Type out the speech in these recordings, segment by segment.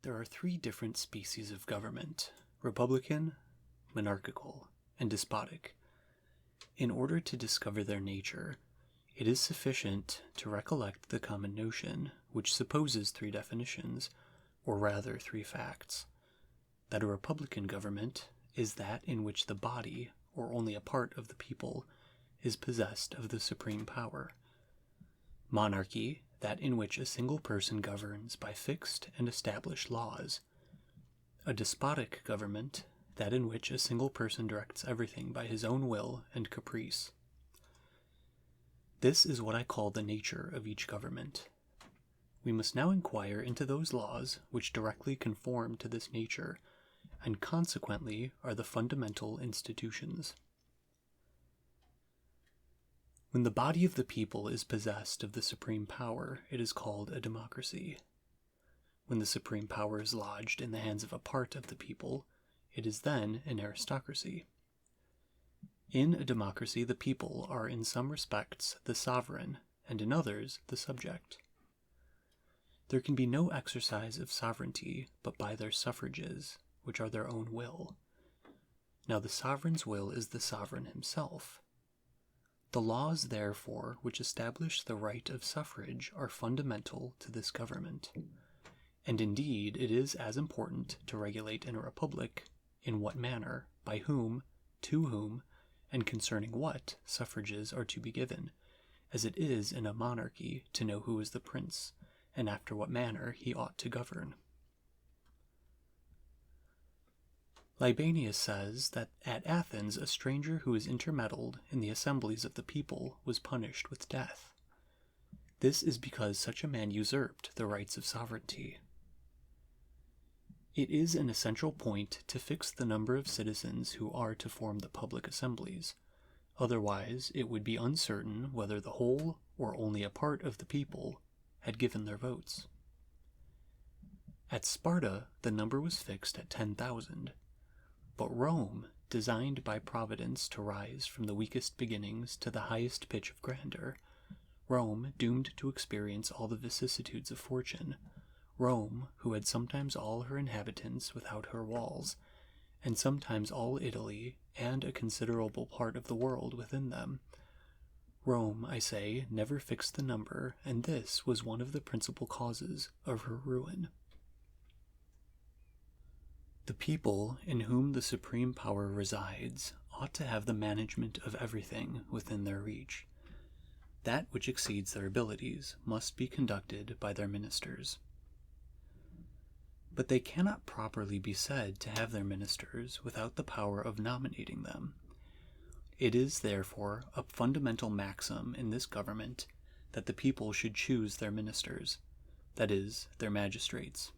There are three different species of government: republican, monarchical, and despotic. In order to discover their nature, it is sufficient to recollect the common notion, which supposes three definitions, or rather three facts: that a republican government is that in which the body, or only a part of the people, is possessed of the supreme power; monarchy, that in which a single person governs by fixed and established laws; a despotic government, that in which a single person directs everything by his own will and caprice. This is what I call the nature of each government. We must now inquire into those laws which directly conform to this nature, and consequently are the fundamental institutions. When the body of the people is possessed of the supreme power, it is called a democracy. When the supreme power is lodged in the hands of a part of the people, it is then an aristocracy. In a democracy, the people are in some respects the sovereign, and in others the subject. There can be no exercise of sovereignty but by their suffrages, which are their own will. Now the sovereign's will is the sovereign himself. The laws, therefore, which establish the right of suffrage are fundamental to this government. And indeed it is as important to regulate in a republic in what manner, by whom, to whom, and concerning what suffrages are to be given, as it is in a monarchy to know who is the prince, and after what manner he ought to govern. Libanius says that at Athens a stranger who was intermeddled in the assemblies of the people was punished with death. This is because such a man usurped the rights of sovereignty. It is an essential point to fix the number of citizens who are to form the public assemblies. Otherwise, it would be uncertain whether the whole or only a part of the people had given their votes. At Sparta, the number was fixed at 10,000. But Rome, designed by Providence to rise from the weakest beginnings to the highest pitch of grandeur, Rome, doomed to experience all the vicissitudes of fortune, Rome, who had sometimes all her inhabitants without her walls, and sometimes all Italy and a considerable part of the world within them, Rome, I say, never fixed the number, and this was one of the principal causes of her ruin. The people, in whom the supreme power resides, ought to have the management of everything within their reach. That which exceeds their abilities must be conducted by their ministers. But they cannot properly be said to have their ministers without the power of nominating them. It is, therefore, a fundamental maxim in this government that the people should choose their ministers, that is, their magistrates.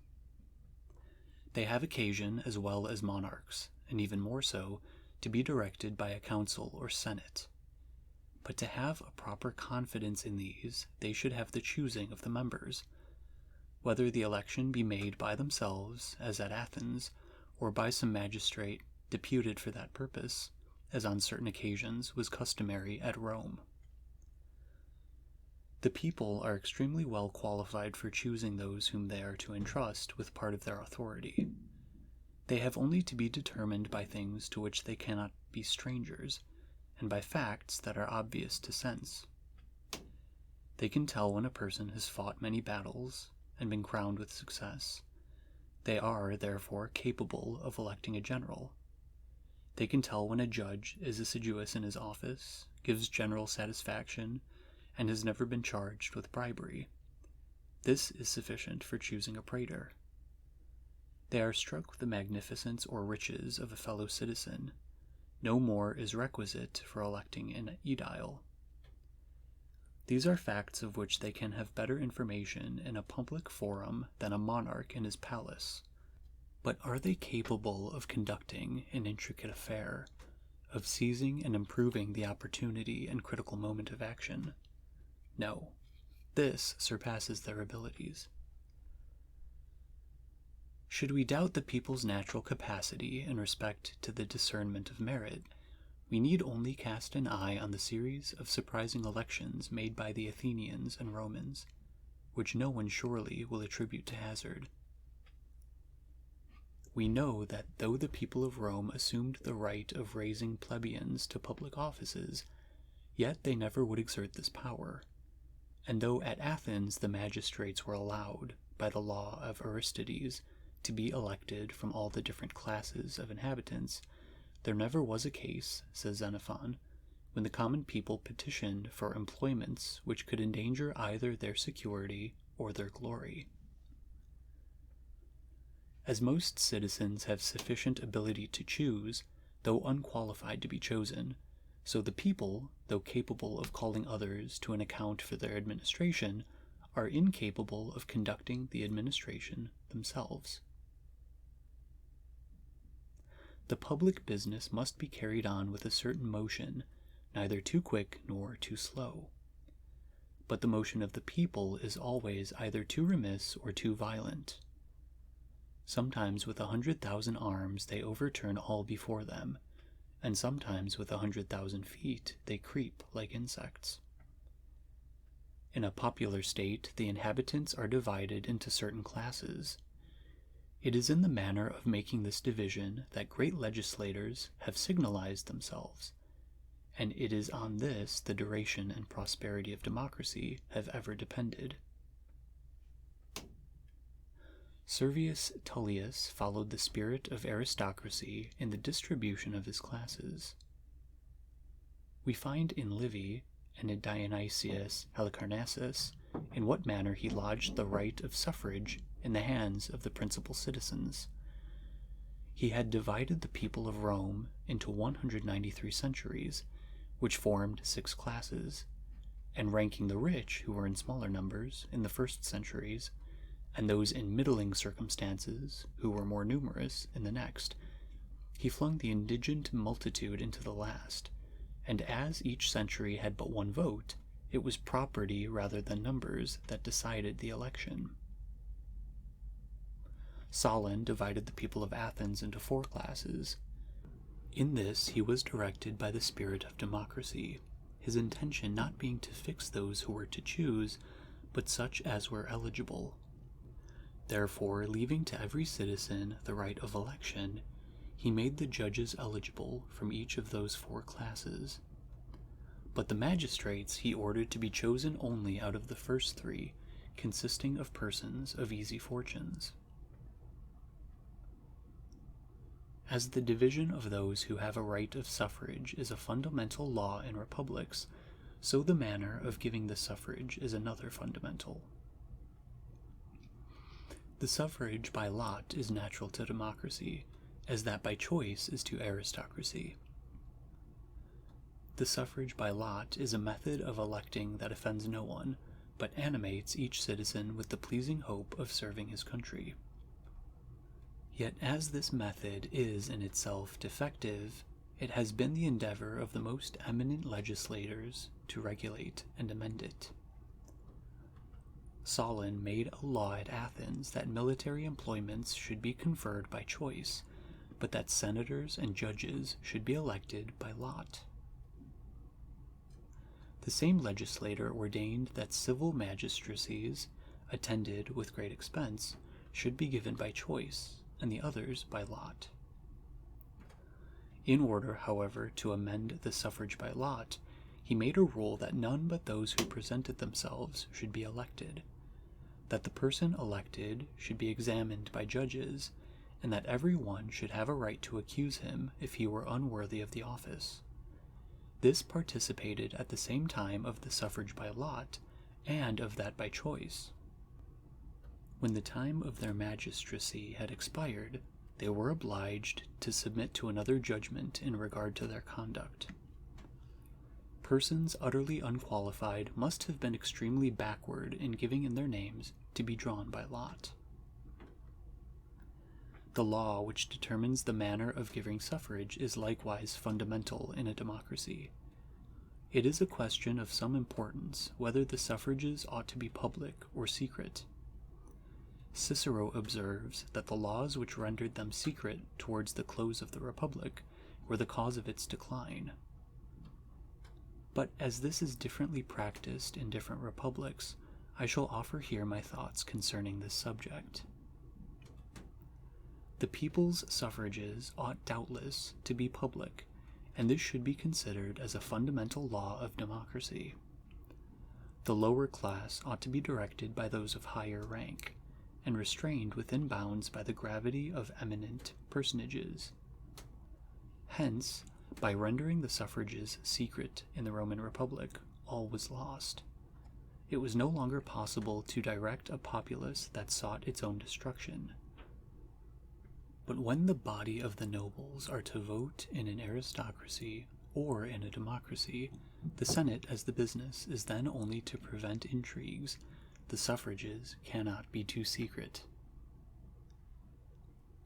They have occasion, as well as monarchs, and even more so, to be directed by a council or senate. But to have a proper confidence in these, they should have the choosing of the members, whether the election be made by themselves, as at Athens, or by some magistrate deputed for that purpose, as on certain occasions was customary at Rome. The people are extremely well qualified for choosing those whom they are to entrust with part of their authority. They have only to be determined by things to which they cannot be strangers, and by facts that are obvious to sense. They can tell when a person has fought many battles and been crowned with success. They are, therefore, capable of electing a general. They can tell when a judge is assiduous in his office, gives general satisfaction, and has never been charged with bribery. This is sufficient for choosing a praetor. They are struck with the magnificence or riches of a fellow citizen. No more is requisite for electing an aedile. These are facts of which they can have better information in a public forum than a monarch in his palace. But are they capable of conducting an intricate affair, of seizing and improving the opportunity and critical moment of action? No, this surpasses their abilities. Should we doubt the people's natural capacity in respect to the discernment of merit, we need only cast an eye on the series of surprising elections made by the Athenians and Romans, which no one surely will attribute to hazard. we know that though the people of Rome assumed the right of raising plebeians to public offices, yet they never would exert this power. And though at Athens the magistrates were allowed, by the law of Aristides, to be elected from all the different classes of inhabitants, there never was a case, says Xenophon, when the common people petitioned for employments which could endanger either their security or their glory. As most citizens have sufficient ability to choose, though unqualified to be chosen, so the people, though capable of calling others to an account for their administration, are incapable of conducting the administration themselves. The public business must be carried on with a certain motion, neither too quick nor too slow. But the motion of the people is always either too remiss or too violent. Sometimes with 100,000 arms they overturn all before them, and sometimes with 100,000 feet they creep like insects. In a popular state, the inhabitants are divided into certain classes. It is in the manner of making this division that great legislators have signalized themselves, and it is on this the duration and prosperity of democracy have ever depended. Servius Tullius followed the spirit of aristocracy in the distribution of his classes. We find in Livy and in Dionysius Halicarnassus in what manner he lodged the right of suffrage in the hands of the principal citizens. He had divided the people of Rome into 193 centuries, which formed 6 classes, and ranking the rich, who were in smaller numbers, in the first centuries, and those in middling circumstances, who were more numerous, in the next, he flung the indigent multitude into the last, and as each century had but one vote, it was property rather than numbers that decided the election. Solon divided the people of Athens into 4 classes. In this he was directed by the spirit of democracy, his intention not being to fix those who were to choose, but such as were eligible. Therefore, leaving to every citizen the right of election, he made the judges eligible from each of those 4 classes. But the magistrates he ordered to be chosen only out of the first 3, consisting of persons of easy fortunes. As the division of those who have a right of suffrage is a fundamental law in republics, so the manner of giving the suffrage is another fundamental. The suffrage by lot is natural to democracy, as that by choice is to aristocracy. The suffrage by lot is a method of electing that offends no one, but animates each citizen with the pleasing hope of serving his country. Yet as this method is in itself defective, it has been the endeavor of the most eminent legislators to regulate and amend it. Solon made a law at Athens that military employments should be conferred by choice, but that senators and judges should be elected by lot. The same legislator ordained that civil magistracies, attended with great expense, should be given by choice, and the others by lot. In order, however, to amend the suffrage by lot, he made a rule that none but those who presented themselves should be elected, that the person elected should be examined by judges, and that every one should have a right to accuse him if he were unworthy of the office. This participated at the same time of the suffrage by lot and of that by choice. When the time of their magistracy had expired, they were obliged to submit to another judgment in regard to their conduct. Persons utterly unqualified must have been extremely backward in giving in their names to be drawn by lot. The law which determines the manner of giving suffrage is likewise fundamental in a democracy. It is a question of some importance whether the suffrages ought to be public or secret. Cicero observes that the laws which rendered them secret towards the close of the Republic were the cause of its decline. But as this is differently practiced in different republics, I shall offer here my thoughts concerning this subject. The people's suffrages ought doubtless to be public, and this should be considered as a fundamental law of democracy. The lower class ought to be directed by those of higher rank, and restrained within bounds by the gravity of eminent personages. Hence, by rendering the suffrages secret in the Roman Republic, all was lost. It was no longer possible to direct a populace that sought its own destruction. But when the body of the nobles are to vote in an aristocracy or in a democracy, the Senate as the business is then only to prevent intrigues. The suffrages cannot be too secret.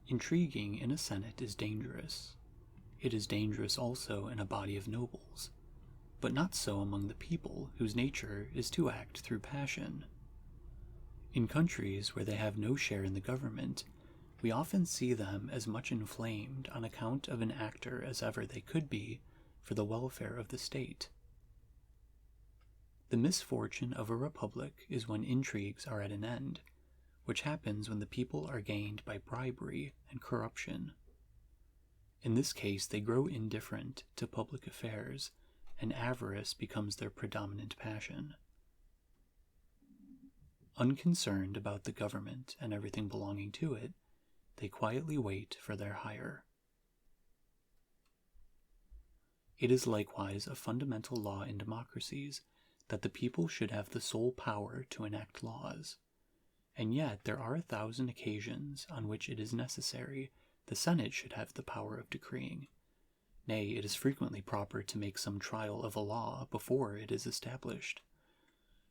Intriguing in a Senate is dangerous. It is dangerous also in a body of nobles, but not so among the people, whose nature is to act through passion. In countries where they have no share in the government, we often see them as much inflamed on account of an actor as ever they could be for the welfare of the state. The misfortune of a republic is when intrigues are at an end, which happens when the people are gained by bribery and corruption. In this case, they grow indifferent to public affairs, and avarice becomes their predominant passion. Unconcerned about the government and everything belonging to it, they quietly wait for their hire. It is likewise a fundamental law in democracies that the people should have the sole power to enact laws, and yet there are 1,000 occasions on which it is necessary the Senate should have the power of decreeing. Nay, it is frequently proper to make some trial of a law before it is established.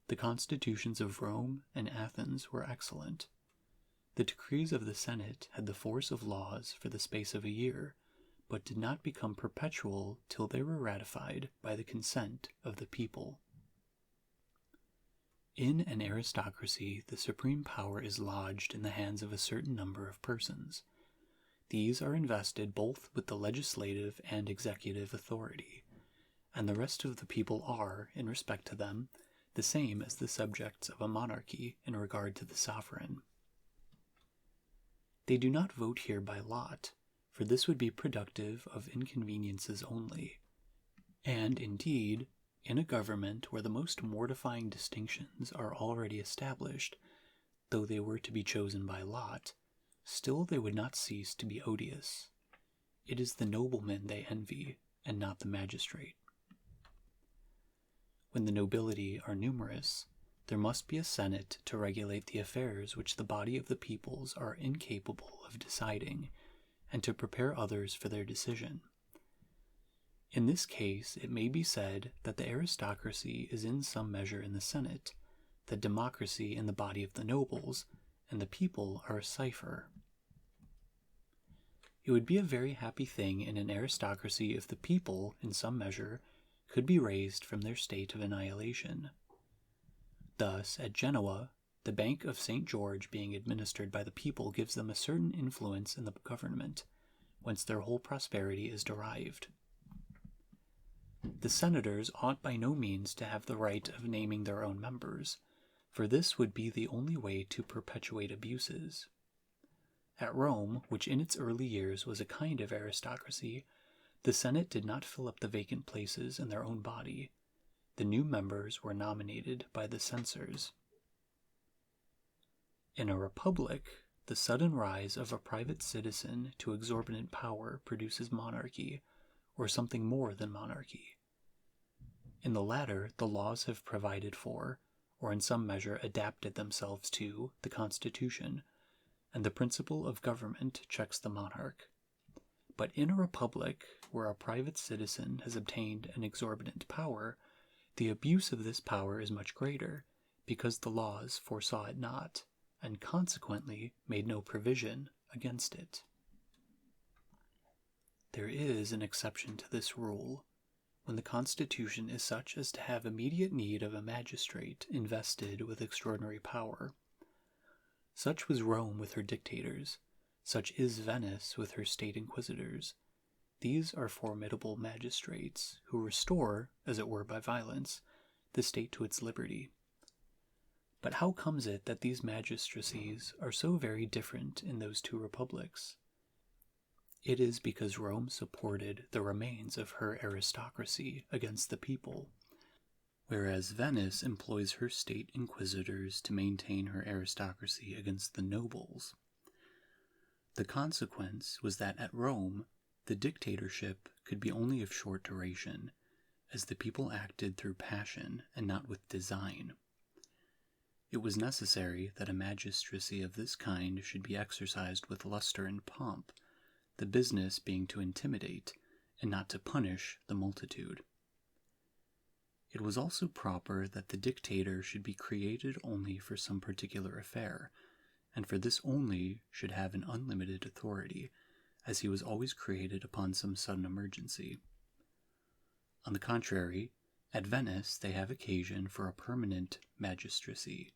The constitutions of Rome and Athens were excellent. The decrees of the Senate had the force of laws for the space of a year, but did not become perpetual till they were ratified by the consent of the people. In an aristocracy, the supreme power is lodged in the hands of a certain number of persons. These are invested both with the legislative and executive authority, and the rest of the people are, in respect to them, the same as the subjects of a monarchy in regard to the sovereign. They do not vote here by lot, for this would be productive of inconveniences only. And, indeed, in a government where the most mortifying distinctions are already established, though they were to be chosen by lot, still they would not cease to be odious. It is the nobleman they envy, and not the magistrate. When the nobility are numerous, there must be a Senate to regulate the affairs which the body of the peoples are incapable of deciding, and to prepare others for their decision. In this case, it may be said that the aristocracy is in some measure in the Senate, that democracy in the body of the nobles, and the people are a cipher. It would be a very happy thing in an aristocracy if the people, in some measure, could be raised from their state of annihilation. Thus, at Genoa, the Bank of St. George being administered by the people gives them a certain influence in the government, whence their whole prosperity is derived. The senators ought by no means to have the right of naming their own members, for this would be the only way to perpetuate abuses. At Rome, which in its early years was a kind of aristocracy, the Senate did not fill up the vacant places in their own body. The new members were nominated by the censors. In a republic, the sudden rise of a private citizen to exorbitant power produces monarchy, or something more than monarchy. In the latter, the laws have provided for, or in some measure adapted themselves to, the Constitution, and the principle of government checks the monarch. But in a republic, where a private citizen has obtained an exorbitant power, the abuse of this power is much greater, because the laws foresaw it not, and consequently made no provision against it. There is an exception to this rule, when the Constitution is such as to have immediate need of a magistrate invested with extraordinary power. Such was Rome with her dictators, such is Venice with her state inquisitors. These are formidable magistrates, who restore, as it were by violence, the state to its liberty. But how comes it that these magistracies are so very different in those two republics? it is because Rome supported the remains of her aristocracy against the people, whereas Venice employs her state inquisitors to maintain her aristocracy against the nobles. The consequence was that at Rome, the dictatorship could be only of short duration, as the people acted through passion and not with design. It was necessary that a magistracy of this kind should be exercised with luster and pomp, the business being to intimidate and not to punish the multitude. It was also proper that the dictator should be created only for some particular affair, and for this only should have an unlimited authority, as he was always created upon some sudden emergency. On the contrary, at Venice they have occasion for a permanent magistracy,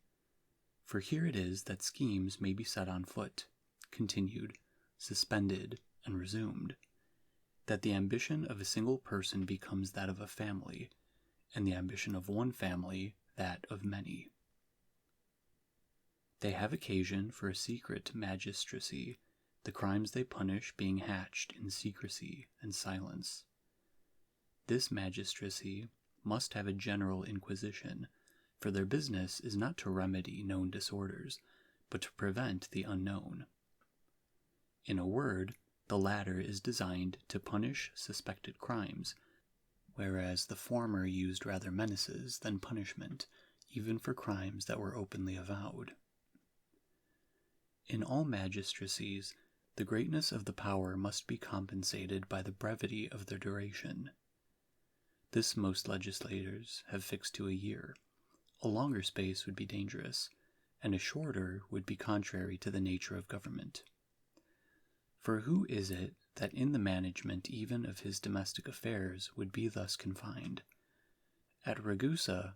for here it is that schemes may be set on foot, continued, suspended, and resumed, that the ambition of a single person becomes that of a family, and the ambition of one family that of many. They have occasion for a secret magistracy, the crimes they punish being hatched in secrecy and silence. This magistracy must have a general inquisition, for their business is not to remedy known disorders, but to prevent the unknown. In a word, the latter is designed to punish suspected crimes, whereas the former used rather menaces than punishment, even for crimes that were openly avowed. In all magistracies, the greatness of the power must be compensated by the brevity of their duration. This most legislators have fixed to a year. A longer space would be dangerous, and a shorter would be contrary to the nature of government. For who is it that in the management even of his domestic affairs would be thus confined? At Ragusa,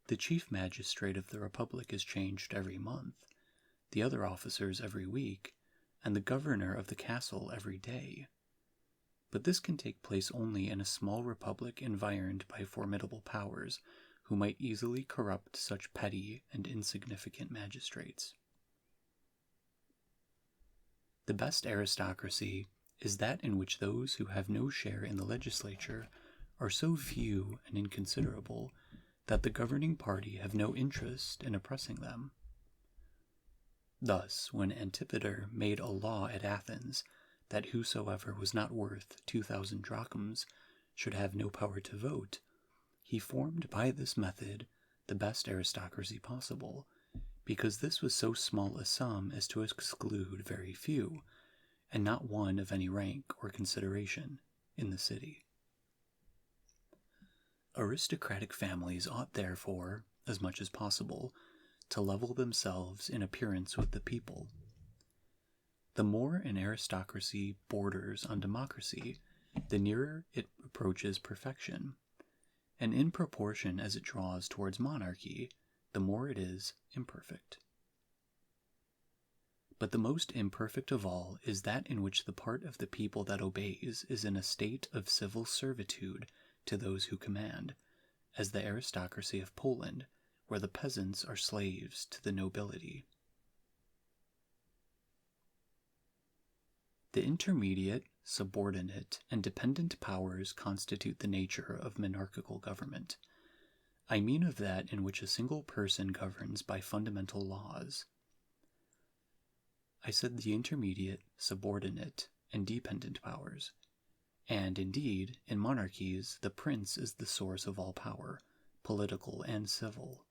the chief magistrate of the Republic is changed every month, the other officers every week, and the governor of the castle every day. But this can take place only in a small republic environed by formidable powers, who might easily corrupt such petty and insignificant magistrates. The best aristocracy is that in which those who have no share in the legislature are so few and inconsiderable that the governing party have no interest in oppressing them. Thus, when Antipater made a law at Athens that whosoever was not worth 2,000 drachms should have no power to vote, he formed by this method the best aristocracy possible, because this was so small a sum as to exclude very few, and not one of any rank or consideration, in the city. Aristocratic families ought therefore, as much as possible, to level themselves in appearance with the people. The more an aristocracy borders on democracy, the nearer it approaches perfection, and in proportion as it draws towards monarchy, the more it is imperfect. But the most imperfect of all is that in which the part of the people that obeys is in a state of civil servitude to those who command, as the aristocracy of Poland, where the peasants are slaves to the nobility. The intermediate, subordinate, and dependent powers constitute the nature of monarchical government. I mean of that in which a single person governs by fundamental laws. I said the intermediate, subordinate, and dependent powers. And indeed, in monarchies, the prince is the source of all power, political and civil.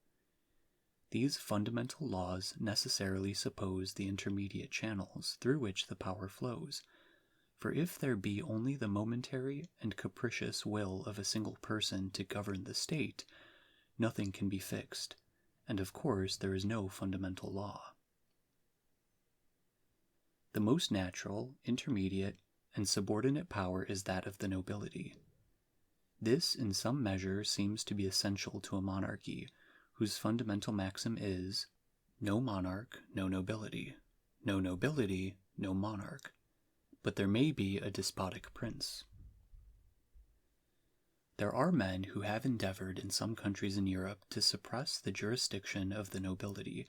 These fundamental laws necessarily suppose the intermediate channels through which the power flows, for if there be only the momentary and capricious will of a single person to govern the state, nothing can be fixed, and of course there is no fundamental law. The most natural, intermediate, and subordinate power is that of the nobility. This, in some measure, seems to be essential to a monarchy, whose fundamental maxim is, no monarch, no nobility, no nobility, no monarch, but there may be a despotic prince. There are men who have endeavored in some countries in Europe to suppress the jurisdiction of the nobility,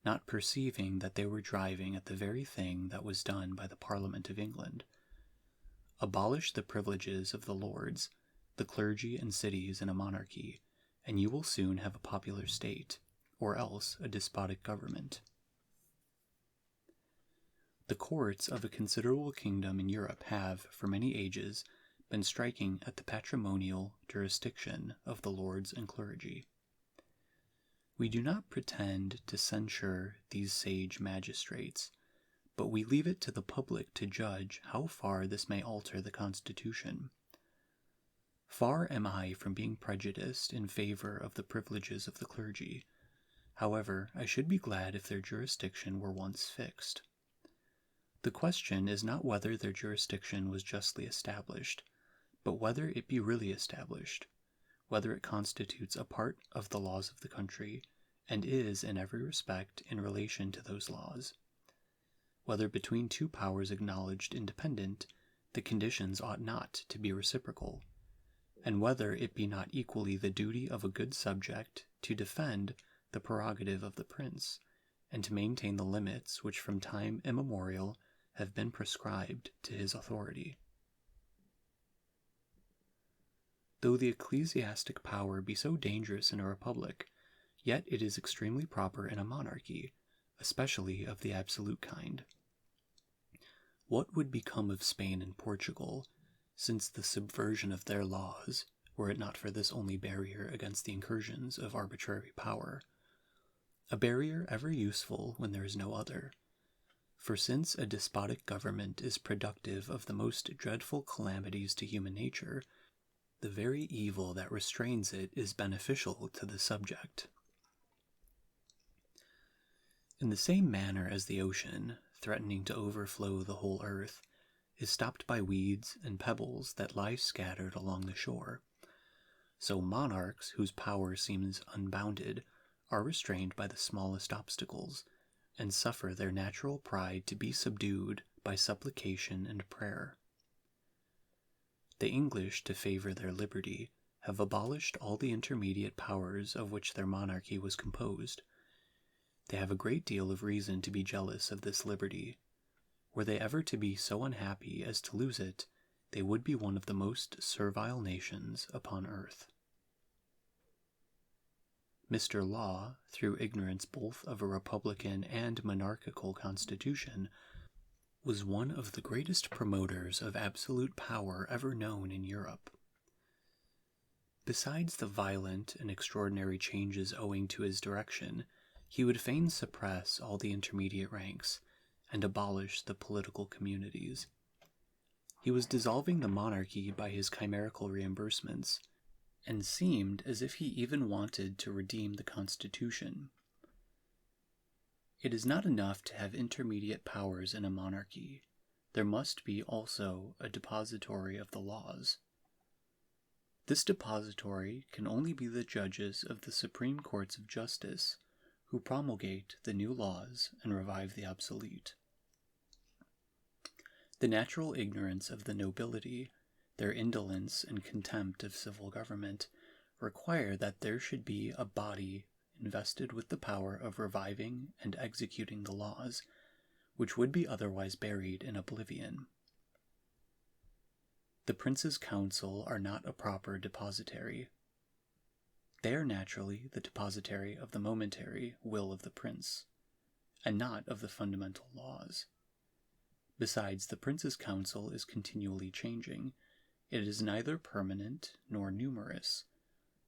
not perceiving that they were driving at the very thing that was done by the Parliament of England. Abolish the privileges of the lords, the clergy and cities in a monarchy, and you will soon have a popular state, or else a despotic government. The courts of a considerable kingdom in Europe have, for many ages, been striking at the patrimonial jurisdiction of the lords and clergy. We do not pretend to censure these sage magistrates, but we leave it to the public to judge how far this may alter the Constitution. Far am I from being prejudiced in favor of the privileges of the clergy. However, I should be glad if their jurisdiction were once fixed. The question is not whether their jurisdiction was justly established, but whether it be really established, whether it constitutes a part of the laws of the country, and is in every respect in relation to those laws, whether between two powers acknowledged independent, the conditions ought not to be reciprocal, and whether it be not equally the duty of a good subject to defend the prerogative of the prince, and to maintain the limits which from time immemorial have been prescribed to his authority. Though the ecclesiastic power be so dangerous in a republic, yet it is extremely proper in a monarchy, especially of the absolute kind. What would become of Spain and Portugal, since the subversion of their laws, were it not for this only barrier against the incursions of arbitrary power? A barrier ever useful when there is no other. For since a despotic government is productive of the most dreadful calamities to human nature, the very evil that restrains it is beneficial to the subject. In the same manner as the ocean, threatening to overflow the whole earth, is stopped by weeds and pebbles that lie scattered along the shore, so monarchs whose power seems unbounded are restrained by the smallest obstacles, and suffer their natural pride to be subdued by supplication and prayer. The English, to favor their liberty, have abolished all the intermediate powers of which their monarchy was composed. They have a great deal of reason to be jealous of this liberty. Were they ever to be so unhappy as to lose it, they would be one of the most servile nations upon earth. Mr. Law, through ignorance both of a republican and monarchical constitution, was one of the greatest promoters of absolute power ever known in Europe. Besides the violent and extraordinary changes owing to his direction, he would fain suppress all the intermediate ranks, and abolish the political communities. He was dissolving the monarchy by his chimerical reimbursements, and seemed as if he even wanted to redeem the Constitution. It is not enough to have intermediate powers in a monarchy. There must be also a depository of the laws. This depository can only be the judges of the supreme courts of justice, who promulgate the new laws and revive the obsolete. The natural ignorance of the nobility, their indolence and contempt of civil government, require that there should be a body invested with the power of reviving and executing the laws, which would be otherwise buried in oblivion. The Prince's Council are not a proper depositary. They are naturally the depositary of the momentary will of the Prince, and not of the fundamental laws. Besides, the Prince's Council is continually changing. It is neither permanent nor numerous.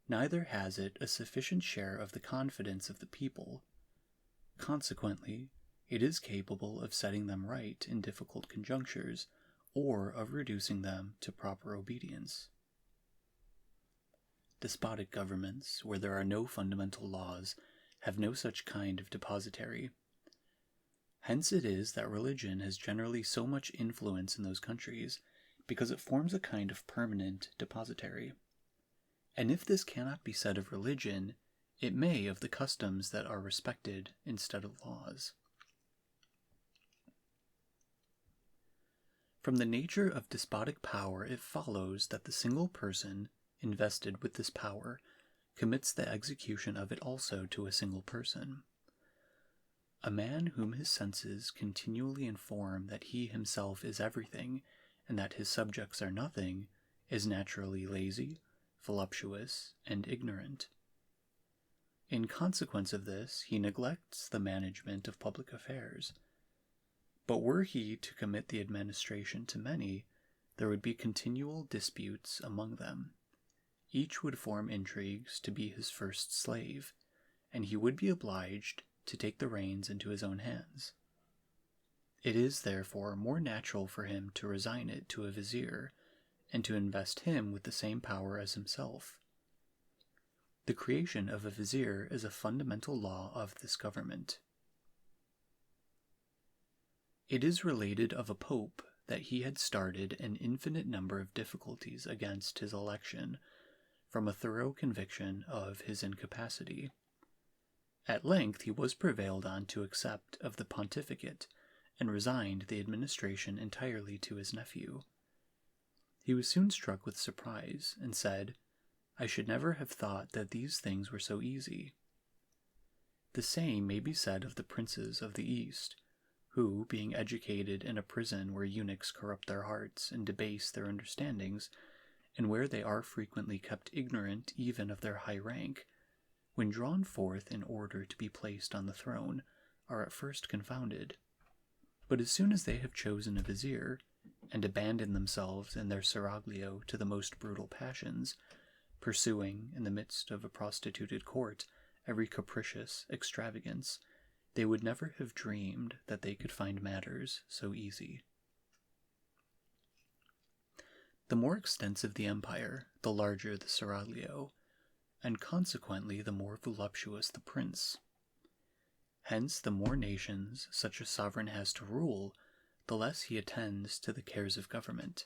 Neither has it a sufficient share of the confidence of the people. Consequently, it is capable of setting them right in difficult conjunctures, or of reducing them to proper obedience. Despotic governments, where there are no fundamental laws, have no such kind of depositary. Hence it is that religion has generally so much influence in those countries, because it forms a kind of permanent depositary. And if this cannot be said of religion, it may of the customs that are respected instead of laws. From the nature of despotic power, it follows that the single person invested with this power commits the execution of it also to a single person. A man whom his senses continually inform that he himself is everything, and that his subjects are nothing, is naturally lazy, voluptuous, and ignorant. In consequence of this, he neglects the management of public affairs. But were he to commit the administration to many, there would be continual disputes among them. Each would form intrigues to be his first slave, and he would be obliged to take the reins into his own hands. It is, therefore, more natural for him to resign it to a vizier, and to invest him with the same power as himself. The creation of a vizier is a fundamental law of this government. It is related of a pope that he had started an infinite number of difficulties against his election, from a thorough conviction of his incapacity. At length he was prevailed on to accept of the pontificate, and resigned the administration entirely to his nephew. He was soon struck with surprise, and said, "I should never have thought that these things were so easy." The same may be said of the princes of the East, who, being educated in a prison where eunuchs corrupt their hearts and debase their understandings, and where they are frequently kept ignorant even of their high rank, when drawn forth in order to be placed on the throne, are at first confounded. But as soon as they have chosen a vizier, and abandoned themselves in their seraglio to the most brutal passions, pursuing, in the midst of a prostituted court, every capricious extravagance, they would never have dreamed that they could find matters so easy. The more extensive the empire, the larger the seraglio, and consequently the more voluptuous the prince. Hence, the more nations such a sovereign has to rule, the less he attends to the cares of government,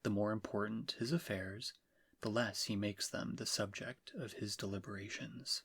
the more important his affairs, the less he makes them the subject of his deliberations.